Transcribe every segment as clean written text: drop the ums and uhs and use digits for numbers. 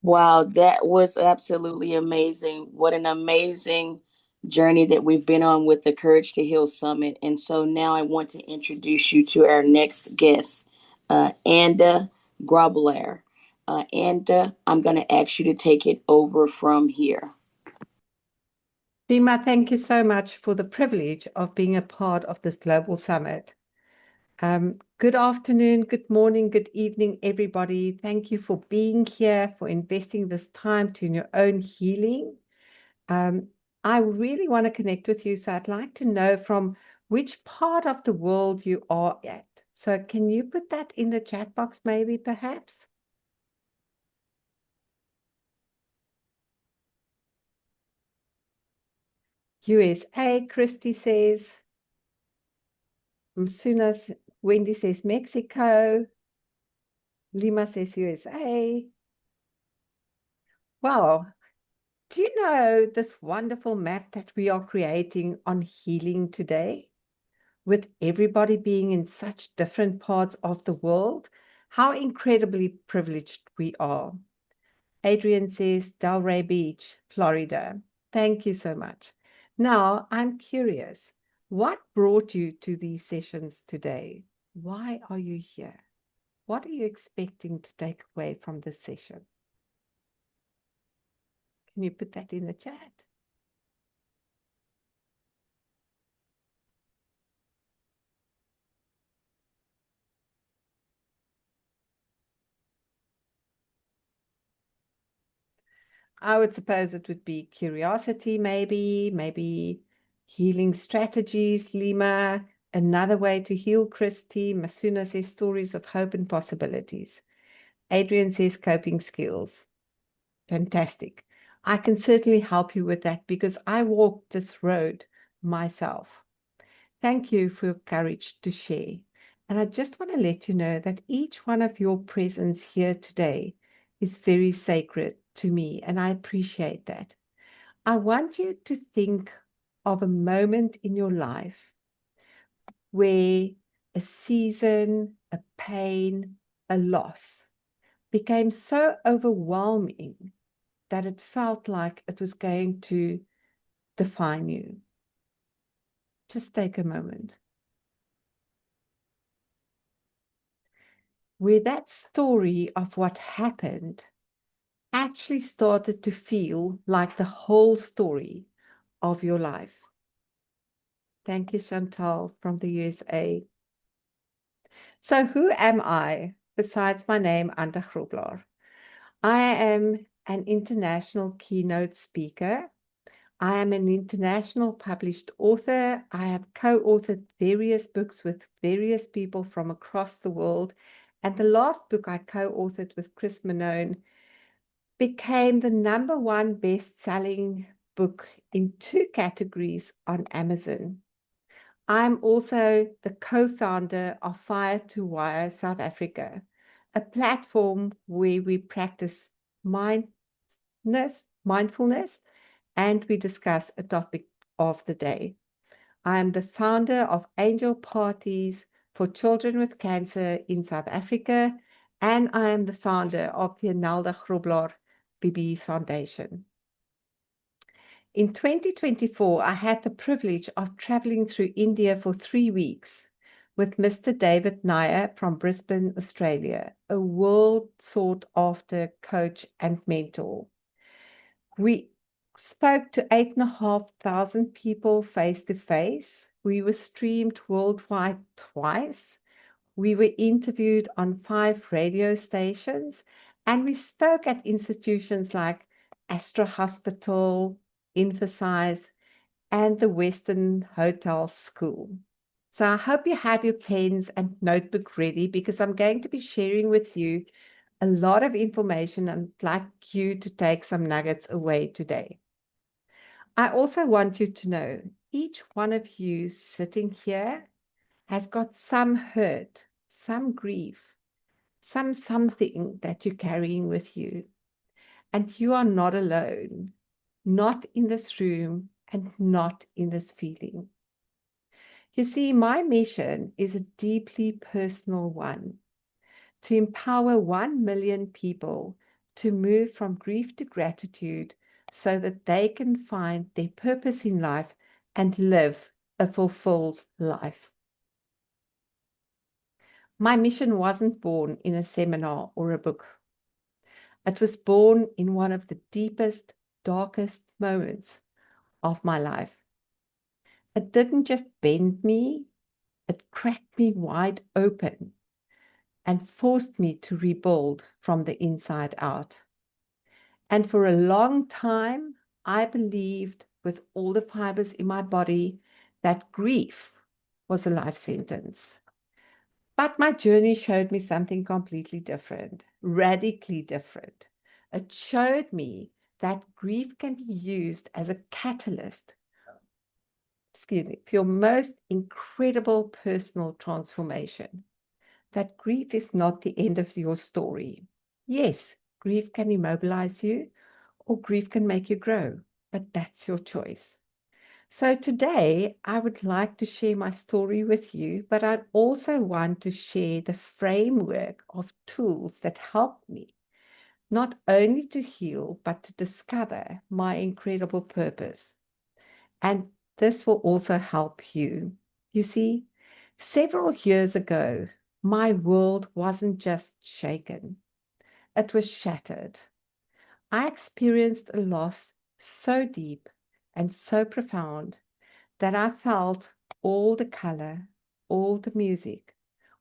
Wow, that was absolutely amazing. What an amazing journey that we've been on with the Courage to Heal Summit. And so now I want to introduce you to our next guest, Anda Grobbelaar. Anda, I'm going to ask you to take it over from here. Dima, thank you so much for the privilege of being a part of this global summit. Good afternoon, good morning, good evening, everybody. Thank you for being here, for investing this time to in your own healing. Um, I really want to connect with you, so I'd like to know from which part of the world you are at. So can you put that in the chat box, maybe, perhaps? USA, Christy says. Msuna's Wendy says Mexico. Lima says USA. Wow. Do you know this wonderful map that we are creating on healing today? With everybody being in such different parts of the world, how incredibly privileged we are. Adrian says Delray Beach, Florida. Thank you so much. Now, I'm curious, what brought you to these sessions today? Why are you here? What are you expecting to take away from this session? Can you put that in the chat? I would suppose it would be curiosity, maybe healing strategies, Lima, another way to heal, Christy. Masuna says stories of hope and possibilities. Adrian says coping skills. Fantastic. I can certainly help you with that because I walked this road myself. Thank you for your courage to share. And I just want to let you know that each one of your presence here today is very sacred to me, and I appreciate that. I want you to think of a moment in your life where a season, a pain, a loss became so overwhelming that it felt like it was going to define you. Just take a moment. Where that story of what happened actually started to feel like the whole story of your life. Thank you, Chantal from the USA. So who am I besides my name, Anda Grobbelaar? I am an international keynote speaker. I am an international published author. I have co-authored various books with various people from across the world. And the last book I co-authored with Chris Manone became the #1 best-selling book in 2 categories on Amazon. I'm also the co-founder of Fire to Wire South Africa, a platform where we practice mindfulness, and we discuss a topic of the day. I am the founder of Angel Parties for Children with Cancer in South Africa, and I am the founder of the Analda Grobbelaar Bibi Foundation. In 2024, I had the privilege of traveling through India for 3 weeks with Mr. David Nair from Brisbane, Australia, a world sought after coach and mentor. We spoke to 8,500 people face to face. We were streamed worldwide twice. We were interviewed on 5 radio stations, and we spoke at institutions like Astra Hospital, Emphasize, and the Western Hotel School. So I hope you have your pens and notebook ready because I'm going to be sharing with you a lot of information and I'd like you to take some nuggets away today. I also want you to know each one of you sitting here has got some hurt, some grief, something that you're carrying with you. And you are not alone, not in this room and not in this feeling. You see, my mission is a deeply personal one, to empower 1 million people to move from grief to gratitude so that they can find their purpose in life and live a fulfilled life. My mission wasn't born in a seminar or a book. It was born in one of the deepest, darkest moments of my life. It didn't just bend me, it cracked me wide open and forced me to rebuild from the inside out. And for a long time, I believed with all the fibers in my body that grief was a life sentence. But my journey showed me something completely different, radically different. It showed me that grief can be used as a catalyst, for your most incredible personal transformation. That grief is not the end of your story. Yes, grief can immobilize you, or grief can make you grow, but that's your choice. So today, I would like to share my story with you, but I'd also want to share the framework of tools that help me not only to heal, but to discover my incredible purpose. And this will also help you. You see, several years ago, my world wasn't just shaken, it was shattered. I experienced a loss so deep and so profound that I felt all the color, all the music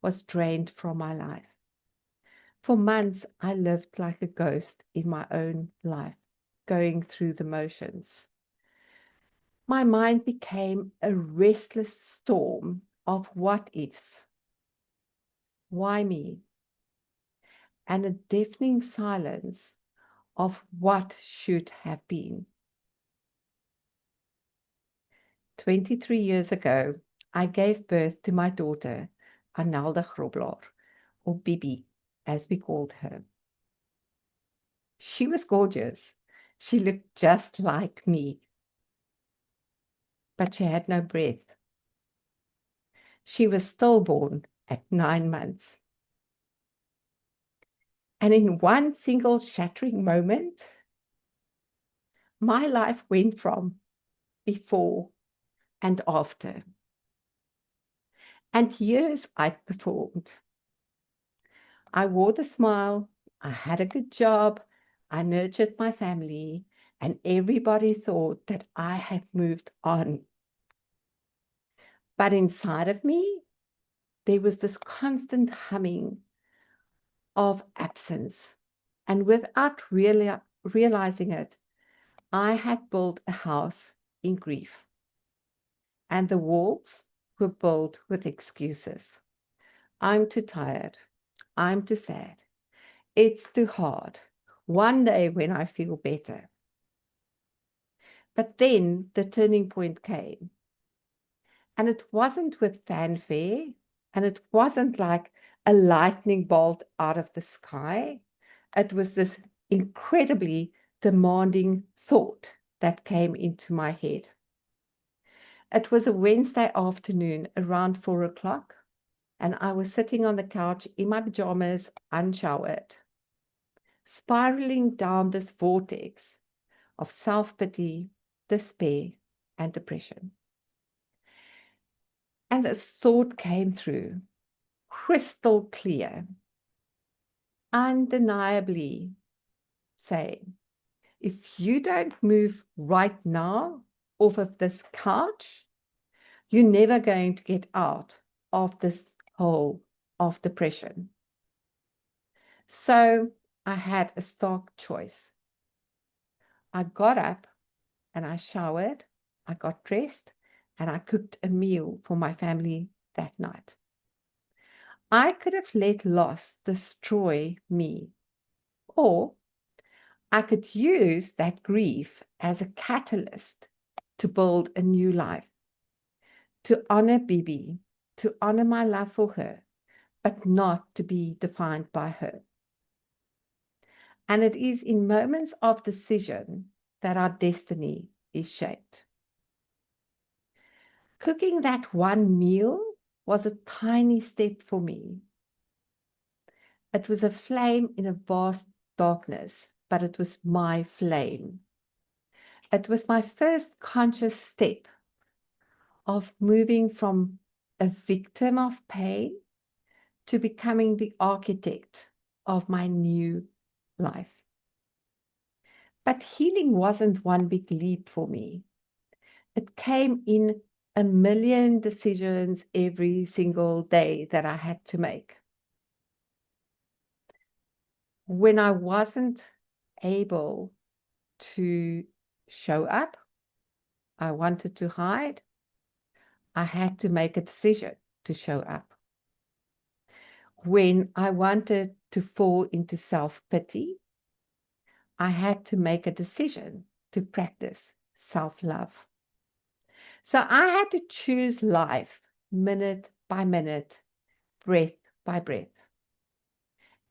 was drained from my life. For months, I lived like a ghost in my own life, going through the motions. My mind became a restless storm of what ifs. Why me? And a deafening silence of what should have been. 23 years ago, I gave birth to my daughter, Analda Grobbelaar, or Bibi, as we called her. She was gorgeous. She looked just like me, but she had no breath. She was stillborn at 9 months. And in one single shattering moment, my life went from before and after. And years I performed. I wore the smile, I had a good job, I nurtured my family, and everybody thought that I had moved on. But inside of me, there was this constant humming of absence. And without really realizing it, I had built a house in grief. And the walls were built with excuses. I'm too tired. I'm too sad. It's too hard. One day when I feel better. But then the turning point came. And it wasn't with fanfare. And it wasn't like a lightning bolt out of the sky. It was this incredibly demanding thought that came into my head. It was a Wednesday afternoon around 4 o'clock, and I was sitting on the couch in my pajamas, unshowered, spiraling down this vortex of self-pity, despair, and depression. And this thought came through, crystal clear, undeniably saying, if you don't move right now off of this couch, you're never going to get out of this hole of depression. So I had a stark choice. I got up and I showered, I got dressed, and I cooked a meal for my family that night. I could have let loss destroy me, or I could use that grief as a catalyst to build a new life, to honor Bibi, to honor my love for her, but not to be defined by her. And it is in moments of decision that our destiny is shaped. Cooking that one meal was a tiny step for me. It was a flame in a vast darkness, but it was my flame. It was my first conscious step of moving from a victim of pain to becoming the architect of my new life. But healing wasn't one big leap for me. It came in a million decisions every single day that I had to make. When I wasn't able to show up, I wanted to hide, I had to make a decision to show up. When I wanted to fall into self-pity, I had to make a decision to practice self-love. So I had to choose life minute by minute, breath by breath.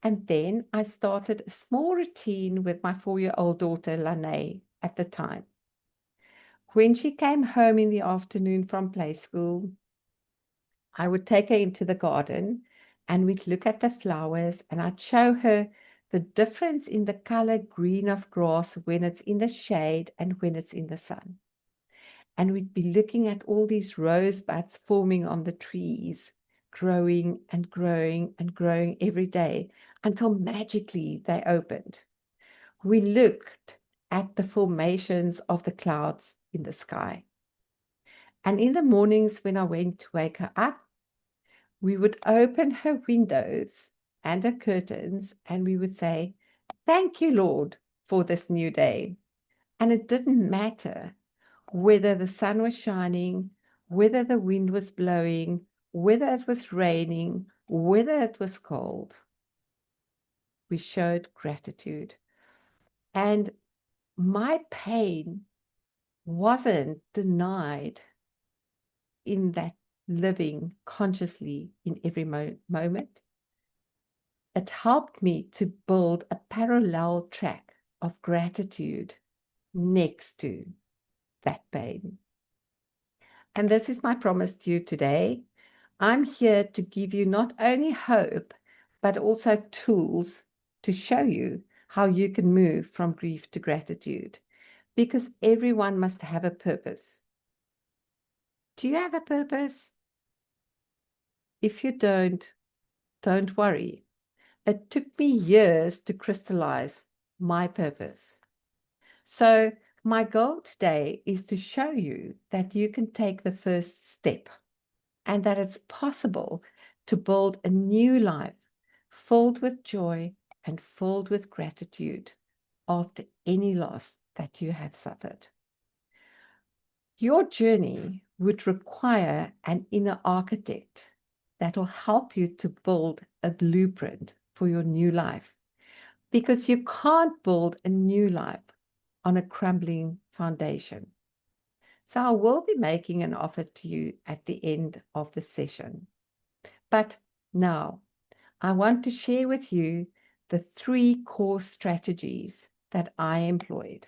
And then I started a small routine with my 4-year-old daughter, Lanae, at the time. When she came home in the afternoon from play school, I would take her into the garden and we'd look at the flowers and I'd show her the difference in the color green of grass when it's in the shade and when it's in the sun. And we'd be looking at all these rosebuds forming on the trees, growing and growing and growing every day until magically they opened. We looked at the formations of the clouds in the sky. And in the mornings when I went to wake her up, we would open her windows and her curtains and we would say, "Thank you, Lord, for this new day." And it didn't matter whether the sun was shining, whether the wind was blowing, whether it was raining, whether it was cold. We showed gratitude. And my pain wasn't denied in that living consciously in every moment. It helped me to build a parallel track of gratitude next to that pain. And this is my promise to you today. I'm here to give you not only hope, but also tools to show you how you can move from grief to gratitude, because everyone must have a purpose. Do you have a purpose? If you don't worry. It took me years to crystallize my purpose. So my goal today is to show you that you can take the first step and that it's possible to build a new life filled with joy and filled with gratitude after any loss that you have suffered. Your journey would require an inner architect that will help you to build a blueprint for your new life, because you can't build a new life on a crumbling foundation. So I will be making an offer to you at the end of the session. But now I want to share with you the 3 core strategies that I employed.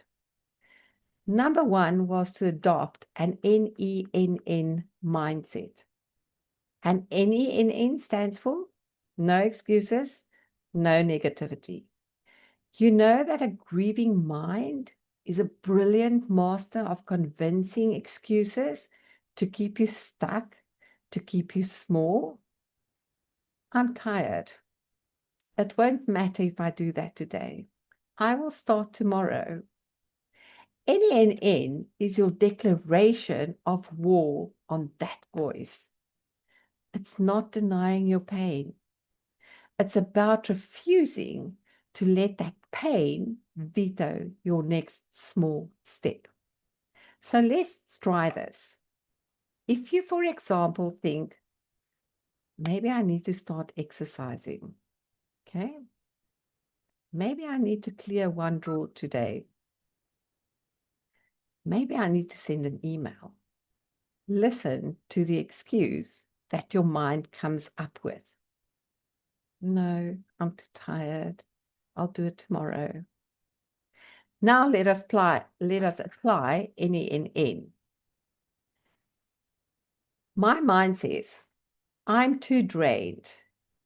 Number 1 was to adopt an NENN mindset. And NENN stands for no excuses, no negativity. You know that a grieving mind is a brilliant master of convincing excuses to keep you stuck, to keep you small. I'm tired. It won't matter if I do that today. I will start tomorrow. NENN is your declaration of war on that voice. It's not denying your pain. It's about refusing to let that pain veto your next small step. So let's try this. If you, for example, think, maybe I need to start exercising, okay? Maybe I need to clear one drawer today. Maybe I need to send an email. Listen to the excuse that your mind comes up with. No, I'm too tired. I'll do it tomorrow. Now let us apply NENN. My mind says, I'm too drained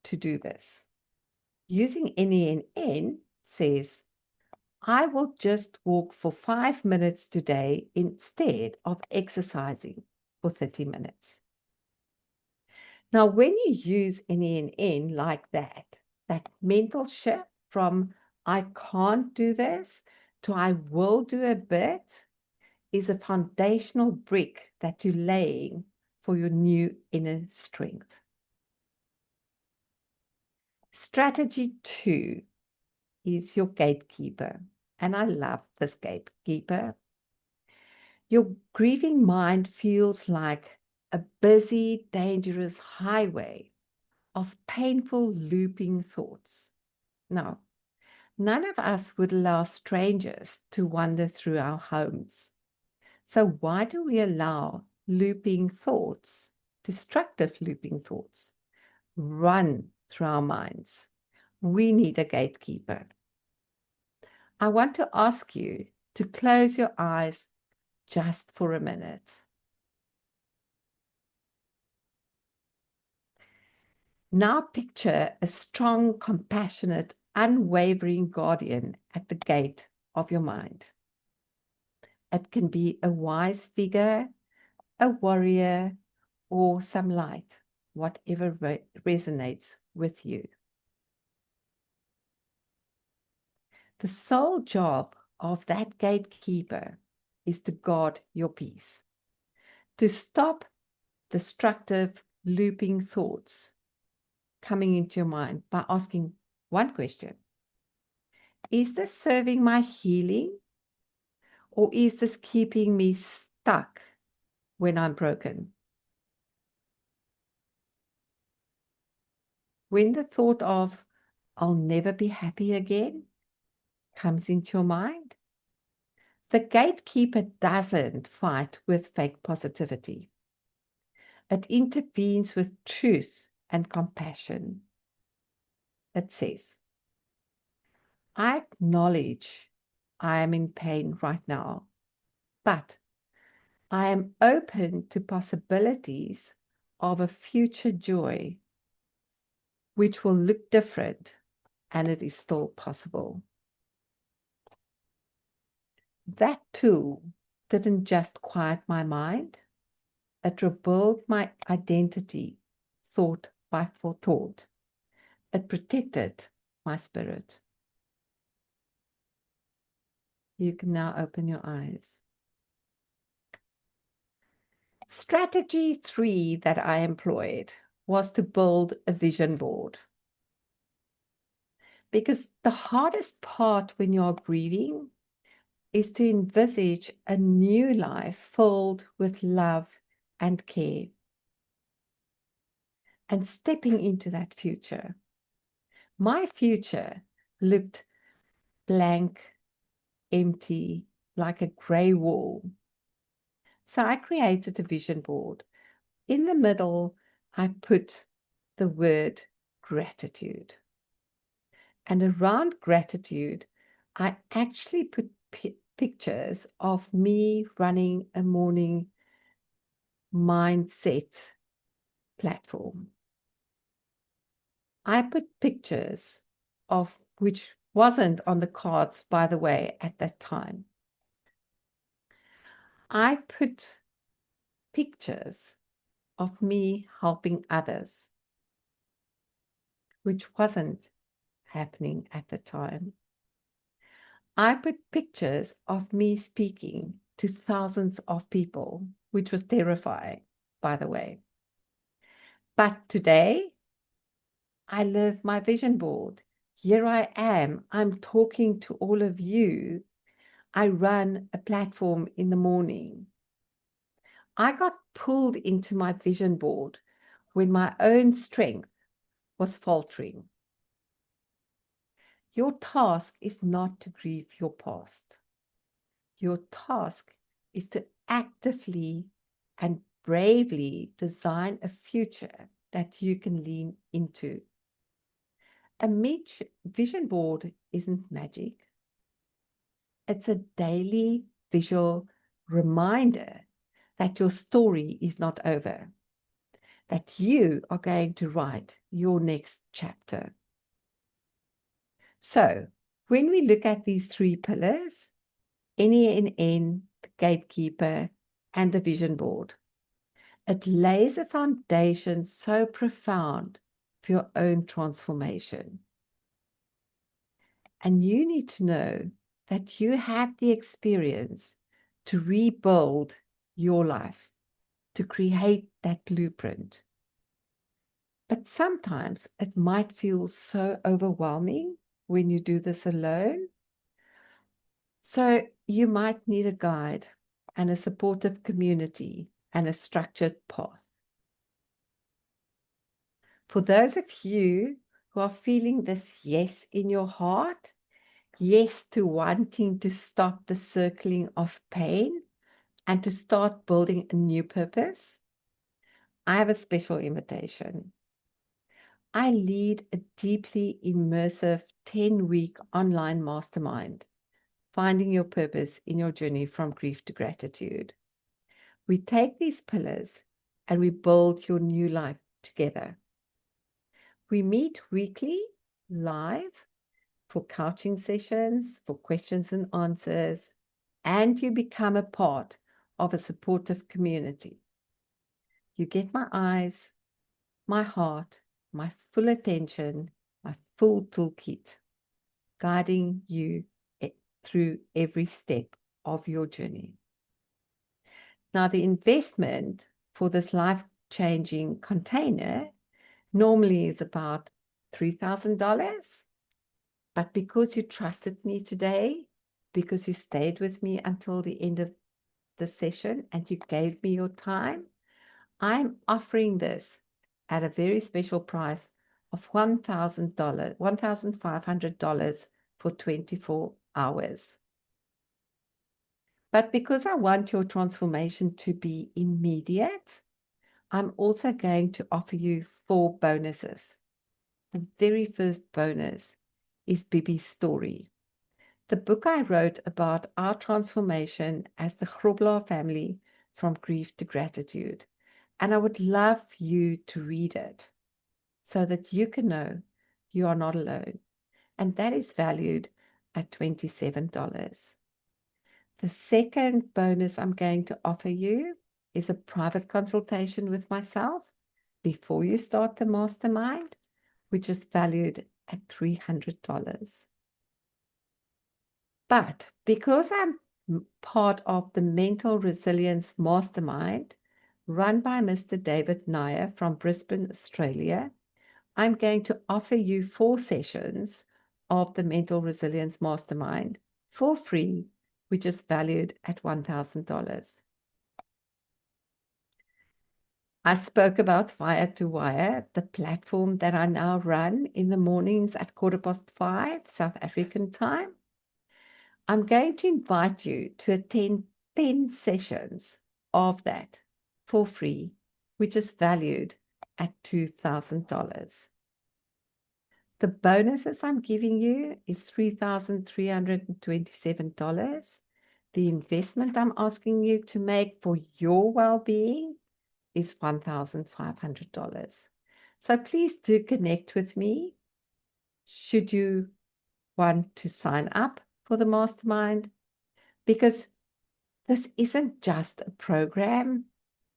to do this. Using NENN says, I will just walk for 5 minutes today instead of exercising for 30 minutes. Now, when you use NENN like that mental shift from I can't do this to I will do a bit is a foundational brick that you're laying for your new inner strength. Strategy 2 is your gatekeeper. And I love this gatekeeper. Your grieving mind feels like a busy, dangerous highway of painful, looping thoughts. Now, none of us would allow strangers to wander through our homes. So why do we allow looping thoughts, destructive looping thoughts, run through our minds? We need a gatekeeper. I want to ask you to close your eyes just for a minute. Now picture a strong, compassionate, unwavering guardian at the gate of your mind. It can be a wise figure, a warrior, or some light, whatever resonates with you. The sole job of that gatekeeper is to guard your peace, to stop destructive, looping thoughts coming into your mind by asking one question. Is this serving my healing, or is this keeping me stuck when I'm broken? When the thought of I'll never be happy again comes into your mind, the gatekeeper doesn't fight with fake positivity. It intervenes with truth and compassion. It says, I acknowledge I am in pain right now, but I am open to possibilities of a future joy which will look different, and it is still possible. That tool didn't just quiet my mind, it rebuilt my identity, thought by thought. It protected my spirit. You can now open your eyes. Strategy 3 that I employed was to build a vision board. Because the hardest part when you're grieving is to envisage a new life filled with love and care. And stepping into that future. My future looked blank, empty, like a grey wall. So I created a vision board. In the middle, I put the word gratitude. And around gratitude, I actually put pictures of me running a morning mindset platform. I put pictures of which wasn't on the cards, by the way, at that time. I put pictures of me helping others, which wasn't happening at the time. I put pictures of me speaking to thousands of people, which was terrifying, by the way. But today, I live my vision board. Here I am. I'm talking to all of you. I run a platform in the morning. I got pulled into my vision board when my own strength was faltering. Your task is not to grieve your past. Your task is to actively and bravely design a future that you can lean into. A vision board isn't magic. It's a daily visual reminder that your story is not over, that you are going to write your next chapter. So, When we look at these three pillars, NENN, the gatekeeper, and the vision board, it lays a foundation so profound for your own transformation. And you need to know that you have the experience to rebuild your life, to create that blueprint. But sometimes it might feel so overwhelming when you do this alone. So you might need a guide and a supportive community and a structured path. For those of you who are feeling this yes in your heart, yes to wanting to stop the circling of pain and to start building a new purpose, I have a special invitation. I lead a deeply immersive 10-week online mastermind, Finding Your Purpose in Your Journey from Grief to Gratitude. We take these pillars and we build your new life together. We meet weekly, live, for coaching sessions, for questions and answers, and you become a part of a supportive community. You get my eyes, my heart, my full attention, my full toolkit, guiding you through every step of your journey. Now, the investment for this life-changing container normally is about $3,000. But because you trusted me today, because you stayed with me until the end of the session and you gave me your time, I'm offering this at a very special price of $1,000, $1,500 for 24 hours. But because I want your transformation to be immediate, I'm also going to offer you 4 bonuses. The very first bonus is Bibi's story, the book I wrote about our transformation as the Grobbelaar family from grief to gratitude. And I would love you to read it so that you can know you are not alone. And that is valued at $27. The second bonus I'm going to offer you is a private consultation with myself before you start the mastermind, which is valued at $300. But because I'm part of the Mental Resilience Mastermind run by Mr. David Nair from Brisbane, Australia, I'm going to offer you 4 sessions of the Mental Resilience Mastermind for free, which is valued at $1,000. I spoke about Fire to Wire, the platform that I now run in the mornings at 5:15 South African time. I'm going to invite you to attend 10 sessions of that for free, which is valued at $2,000. The bonuses I'm giving you is $3,327. The investment I'm asking you to make for your well-being is $1,500. So please do connect with me should you want to sign up for the mastermind, because this isn't just a program,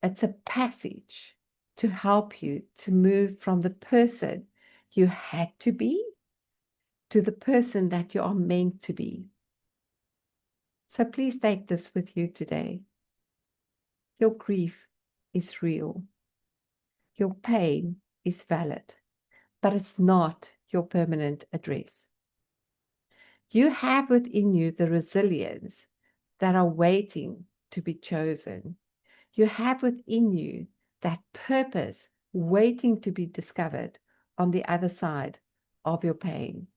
it's a passage to help you to move from the person you had to be to the person that you are meant to be. So please take this with you today. Your grief is real. Your pain is valid, but it's not your permanent address. You have within you the resilience that are waiting to be chosen. You have within you that purpose waiting to be discovered on the other side of your pain.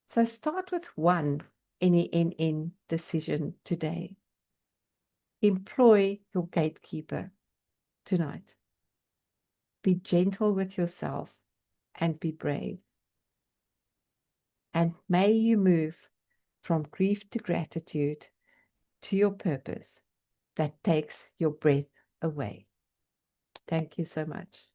So start with one NENN decision today. Employ your gatekeeper tonight. Be gentle with yourself and be brave. And may you move from grief to gratitude to your purpose that takes your breath away. Thank you so much.